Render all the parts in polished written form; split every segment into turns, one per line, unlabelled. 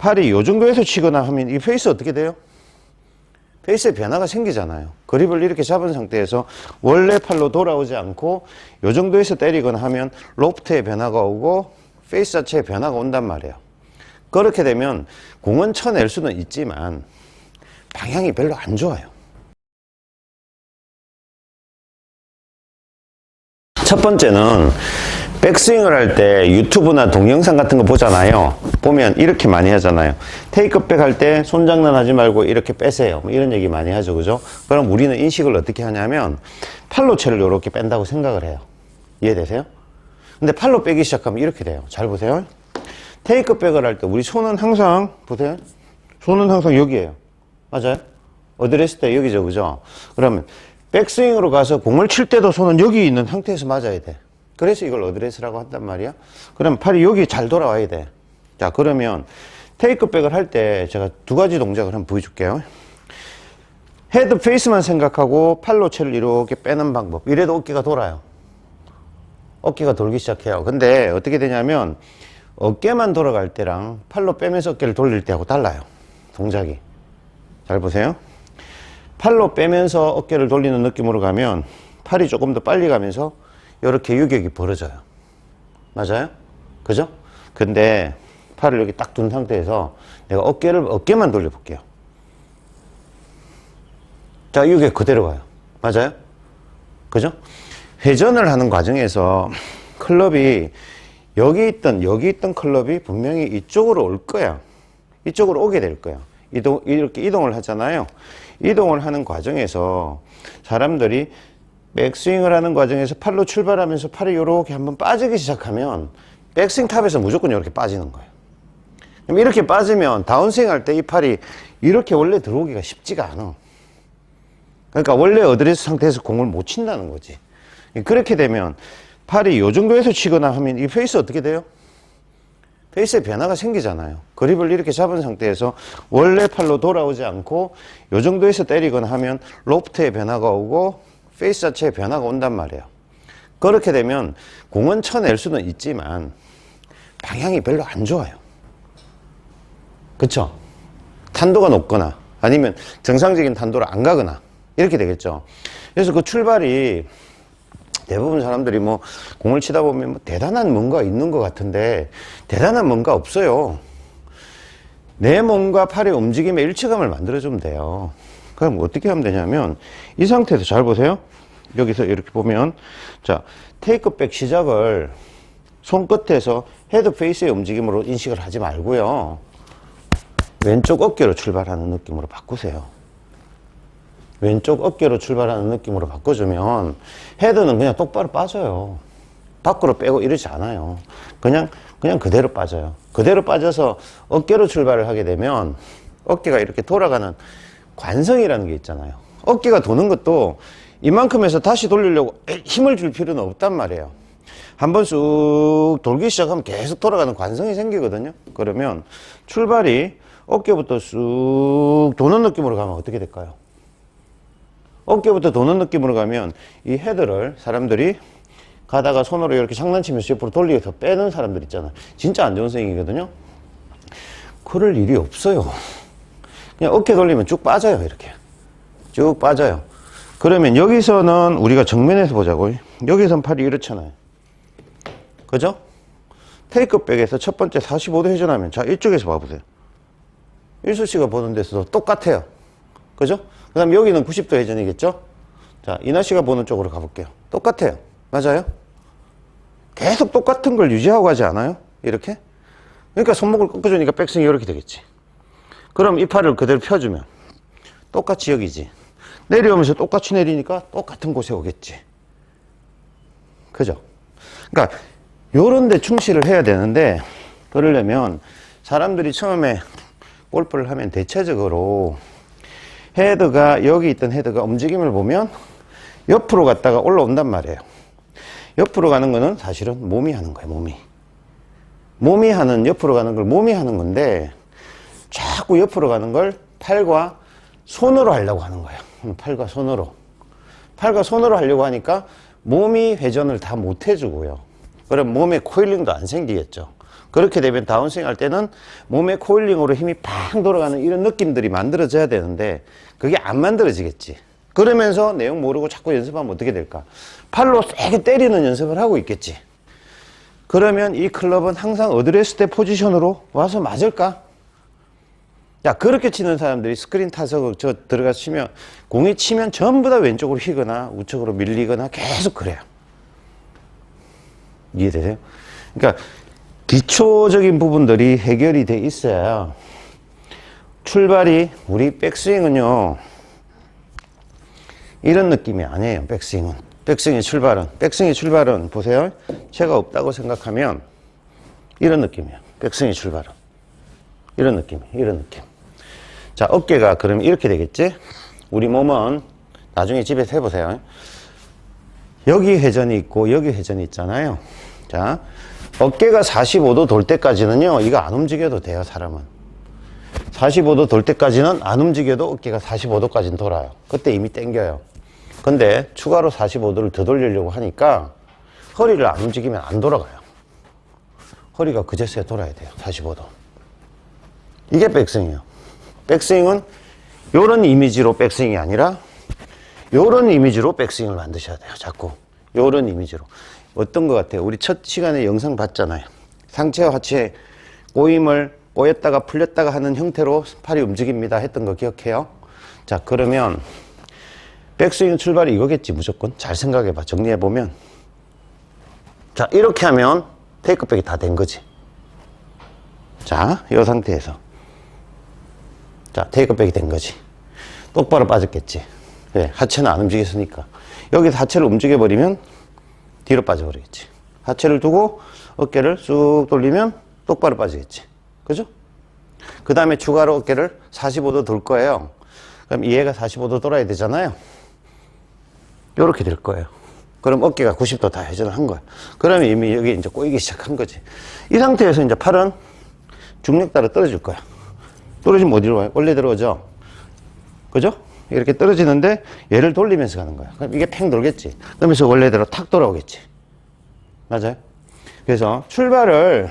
팔이 요 정도에서 치거나 하면 이 페이스 어떻게 돼요? 페이스에 변화가 생기잖아요. 그립을 이렇게 잡은 상태에서 원래 팔로 돌아오지 않고 요 정도에서 때리거나 하면 로프트에 변화가 오고 페이스 자체에 변화가 온단 말이에요. 그렇게 되면 공은 쳐낼 수는 있지만 방향이 별로 안 좋아요. 첫 번째는 백스윙을 할 때 유튜브나 동영상 같은 거 보잖아요. 보면 이렇게 많이 하잖아요. 테이크백 할 때 손장난 하지 말고 이렇게 빼세요. 뭐 이런 얘기 많이 하죠. 그죠? 그럼 우리는 인식을 어떻게 하냐면 팔로 채를 이렇게 뺀다고 생각을 해요. 이해되세요? 근데 팔로 빼기 시작하면 이렇게 돼요. 잘 보세요. 테이크백을 할 때 우리 손은 항상 보세요. 손은 항상 여기에요. 맞아요? 어디를 했을 때 여기죠. 그죠? 그러면 백스윙으로 가서 공을 칠 때도 손은 여기 있는 상태에서 맞아야 돼. 그래서 이걸 어드레스라고 한단 말이야. 그럼 팔이 여기 잘 돌아와야 돼. 자, 그러면 테이크백을 할 때 제가 두 가지 동작을 한번 보여줄게요. 헤드 페이스만 생각하고 팔로 채를 이렇게 빼는 방법. 이래도 어깨가 돌아요. 어깨가 돌기 시작해요. 근데 어떻게 되냐면 어깨만 돌아갈 때랑 팔로 빼면서 어깨를 돌릴 때하고 달라요. 동작이. 잘 보세요. 팔로 빼면서 어깨를 돌리는 느낌으로 가면 팔이 조금 더 빨리 가면서 이렇게 유격이 벌어져요. 맞아요? 그죠? 근데 팔을 여기 딱 둔 상태에서 내가 어깨만 돌려볼게요. 자, 유격 그대로 가요. 맞아요? 그죠? 회전을 하는 과정에서 클럽이 여기 있던 클럽이 분명히 이쪽으로 올 거야. 이쪽으로 오게 될 거야. 이렇게 이동을 하잖아요. 이동을 하는 과정에서 사람들이 백스윙을 하는 과정에서 팔로 출발하면서 팔이 이렇게 한번 빠지기 시작하면 백스윙 탑에서 무조건 이렇게 빠지는 거예요. 그럼 이렇게 빠지면 다운스윙 할 때 이 팔이 이렇게 원래 들어오기가 쉽지가 않아. 그러니까 원래 어드레스 상태에서 공을 못 친다는 거지. 그렇게 되면 팔이 이 정도에서 치거나 하면 이 페이스 어떻게 돼요? 페이스에 변화가 생기잖아요. 그립을 이렇게 잡은 상태에서 원래 팔로 돌아오지 않고 이 정도에서 때리거나 하면 로프트에 변화가 오고 페이스 자체에 변화가 온단 말이에요. 그렇게 되면 공은 쳐낼 수는 있지만 방향이 별로 안 좋아요. 그쵸? 탄도가 높거나 아니면 정상적인 탄도를 안 가거나 이렇게 되겠죠. 그래서 그 출발이 대부분 사람들이 뭐 공을 치다 보면 뭐 대단한 뭔가 있는 것 같은데 대단한 뭔가 없어요. 내 몸과 팔의 움직임의 일체감을 만들어주면 돼요. 그럼 어떻게 하면 되냐면 이 상태에서 잘 보세요. 여기서 이렇게 보면 자, 테이크백 시작을 손끝에서 헤드 페이스의 움직임으로 인식을 하지 말고요. 왼쪽 어깨로 출발하는 느낌으로 바꾸세요. 왼쪽 어깨로 출발하는 느낌으로 바꿔주면 헤드는 그냥 똑바로 빠져요. 밖으로 빼고 이러지 않아요. 그냥 그대로 빠져요. 그대로 빠져서 어깨로 출발을 하게 되면 어깨가 이렇게 돌아가는 관성이라는 게 있잖아요. 어깨가 도는 것도 이만큼 해서 다시 돌리려고 힘을 줄 필요는 없단 말이에요. 한번 쑥 돌기 시작하면 계속 돌아가는 관성이 생기거든요. 그러면 출발이 어깨부터 쑥 도는 느낌으로 가면 어떻게 될까요? 어깨부터 도는 느낌으로 가면 이 헤드를 사람들이 가다가 손으로 이렇게 장난치면서 옆으로 돌리고 빼는 사람들 있잖아요. 진짜 안 좋은 스윙이거든요. 그럴 일이 없어요. 그냥 어깨 돌리면 쭉 빠져요. 이렇게 쭉 빠져요. 그러면 여기서는 우리가 정면에서 보자고요. 여기서는 팔이 이렇잖아요. 그죠? 테이크백에서 첫 번째 45도 회전하면 자, 이쪽에서 봐보세요. 일수 씨가 보는 데서도 똑같아요. 그죠? 그 다음 여기는 90도 회전이겠죠? 자, 이나 씨가 보는 쪽으로 가볼게요. 똑같아요. 맞아요? 계속 똑같은 걸 유지하고 가지 않아요? 이렇게? 그러니까 손목을 꺾어주니까 백스윙이 이렇게 되겠지. 그럼 이 팔을 그대로 펴주면 똑같이 여기지. 내려오면서 똑같이 내리니까 똑같은 곳에 오겠지. 그죠? 그러니까 요런 데 충실을 해야 되는데 그러려면 사람들이 처음에 골프를 하면 대체적으로 헤드가 여기 있던 헤드가 움직임을 보면 옆으로 갔다가 올라온단 말이에요. 옆으로 가는 거는 사실은 몸이 하는 거예요. 몸이 하는 옆으로 가는 걸 몸이 하는 건데 자꾸 옆으로 가는 걸 팔과 손으로 하려고 하는 거예요. 팔과 손으로 하려고 하니까 몸이 회전을 다 못 해주고요. 그럼 몸에 코일링도 안 생기겠죠. 그렇게 되면 다운스윙 할 때는 몸의 코일링으로 힘이 팡 돌아가는 이런 느낌들이 만들어져야 되는데 그게 안 만들어지겠지. 그러면서 내용 모르고 자꾸 연습하면 어떻게 될까? 팔로 세게 때리는 연습을 하고 있겠지. 그러면 이 클럽은 항상 어드레스 때 포지션으로 와서 맞을까? 야, 그렇게 치는 사람들이 스크린 타석 저 들어가서 치면 공이 치면 전부 다 왼쪽으로 휘거나 우측으로 밀리거나 계속 그래요. 이해되세요? 그러니까 기초적인 부분들이 해결이 돼 있어야 출발이, 우리 백스윙은요 이런 느낌이 아니에요. 백스윙의 출발은 보세요. 제가 없다고 생각하면 이런 느낌이에요. 백스윙의 출발은 이런 느낌. 자, 어깨가 그럼 이렇게 되겠지? 우리 몸은 나중에 집에서 해보세요. 여기 회전이 있고 여기 회전이 있잖아요. 자, 어깨가 45도 돌 때까지는요 이거 안 움직여도 돼요. 사람은 45도 돌 때까지는 안 움직여도 어깨가 45도까지는 돌아요. 그때 이미 당겨요. 근데 추가로 45도를 더 돌리려고 하니까 허리를 안 움직이면 안 돌아가요. 허리가 그제서야 돌아야 돼요. 45도. 이게 백스윙이에요. 백스윙은 요런 이미지로 백스윙이 아니라 요런 이미지로 백스윙을 만드셔야 돼요. 자꾸 요런 이미지로. 어떤 것 같아요? 우리 첫 시간에 영상 봤잖아요. 상체와 하체 꼬였다가 풀렸다가 하는 형태로 팔이 움직입니다 했던 거 기억해요? 자, 그러면 백스윙 출발이 이거겠지. 무조건 잘 생각해봐. 정리해보면, 자, 이렇게 하면 테이크백이 다 된 거지. 자, 이 상태에서, 자, 테이크백이 된 거지. 똑바로 빠졌겠지. 네, 하체는 안 움직였으니까. 여기서 하체를 움직여버리면 뒤로 빠져버리겠지. 하체를 두고 어깨를 쑥 돌리면 똑바로 빠지겠지. 그죠? 그 다음에 추가로 어깨를 45도 돌 거예요. 그럼 얘가 45도 돌아야 되잖아요. 요렇게 될 거예요. 그럼 어깨가 90도 다 회전을 한 거야. 그러면 이미 여기 이제 꼬이기 시작한 거지. 이 상태에서 이제 팔은 중력 따라 떨어질 거야. 떨어지면 어디로 와요? 원래대로 오죠? 그죠? 이렇게 떨어지는데 얘를 돌리면서 가는 거야. 그럼 이게 팽 돌겠지. 그러면서 원래대로 탁 돌아오겠지. 맞아요? 그래서 출발을,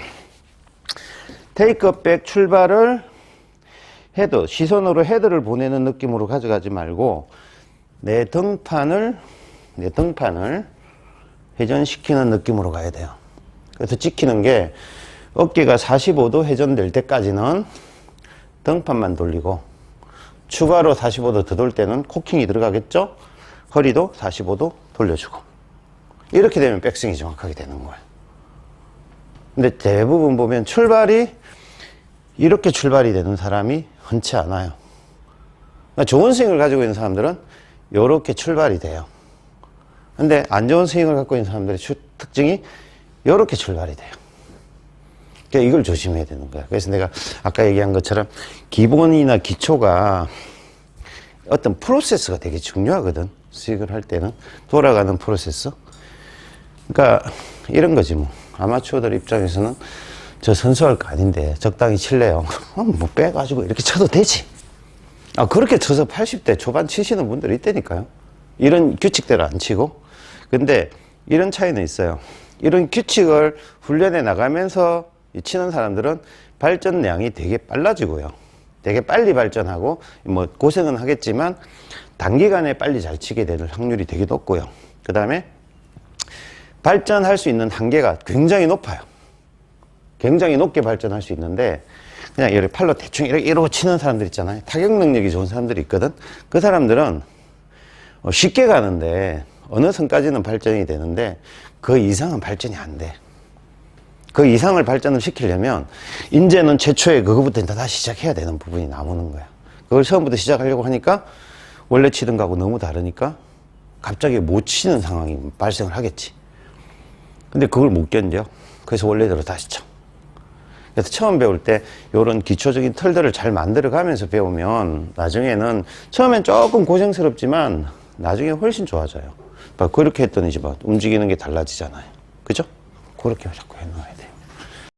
테이크백 출발을 헤드, 시선으로 헤드를 보내는 느낌으로 가져가지 말고 내 등판을 회전시키는 느낌으로 가야 돼요. 그래서 지키는 게 어깨가 45도 회전될 때까지는 등판만 돌리고 추가로 45도 더 돌 때는 코킹이 들어가겠죠? 허리도 45도 돌려주고. 이렇게 되면 백스윙이 정확하게 되는 거예요. 근데 대부분 보면 출발이 이렇게 출발이 되는 사람이 흔치 않아요. 그러니까 좋은 스윙을 가지고 있는 사람들은 이렇게 출발이 돼요. 근데 안 좋은 스윙을 갖고 있는 사람들의 특징이 이렇게 출발이 돼요. 그러니까 이걸 조심해야 되는 거야. 그래서 내가 아까 얘기한 것처럼 기본이나 기초가 어떤 프로세스가 되게 중요하거든. 스윙을 할 때는 돌아가는 프로세스. 그러니까 이런 거지 뭐. 아마추어들 입장에서는 저 선수할 거 아닌데 적당히 칠래요. 뭐 빼가지고 이렇게 쳐도 되지. 아, 그렇게 쳐서 80대 초반 치시는 분들이 있다니까요. 이런 규칙대로 안 치고. 근데 이런 차이는 있어요. 이런 규칙을 훈련해 나가면서 치는 사람들은 발전량이 되게 빨라지고요. 되게 빨리 발전하고, 뭐 고생은 하겠지만 단기간에 빨리 잘 치게 될 확률이 되게 높고요. 그 다음에 발전할 수 있는 한계가 굉장히 높아요. 굉장히 높게 발전할 수 있는데, 그냥 이렇게 팔로 대충 이러고 치는 사람들 있잖아요. 타격 능력이 좋은 사람들이 있거든. 그 사람들은 쉽게 가는데 어느 선까지는 발전이 되는데 그 이상은 발전이 안 돼. 그 이상을 발전을 시키려면 이제는 최초에 그거부터 다시 시작해야 되는 부분이 남는 거야. 그걸 처음부터 시작하려고 하니까 원래 치던 거하고 너무 다르니까 갑자기 못 치는 상황이 발생을 하겠지. 근데 그걸 못 견뎌. 그래서 원래대로 다시 쳐. 그래서 처음 배울 때 이런 기초적인 틀들을 잘 만들어 가면서 배우면 나중에는 처음엔 조금 고생스럽지만 나중에 훨씬 좋아져요. 그렇게 했더니 이제 막 움직이는 게 달라지잖아요. 그죠? 그렇게 자꾸 해놔야 돼.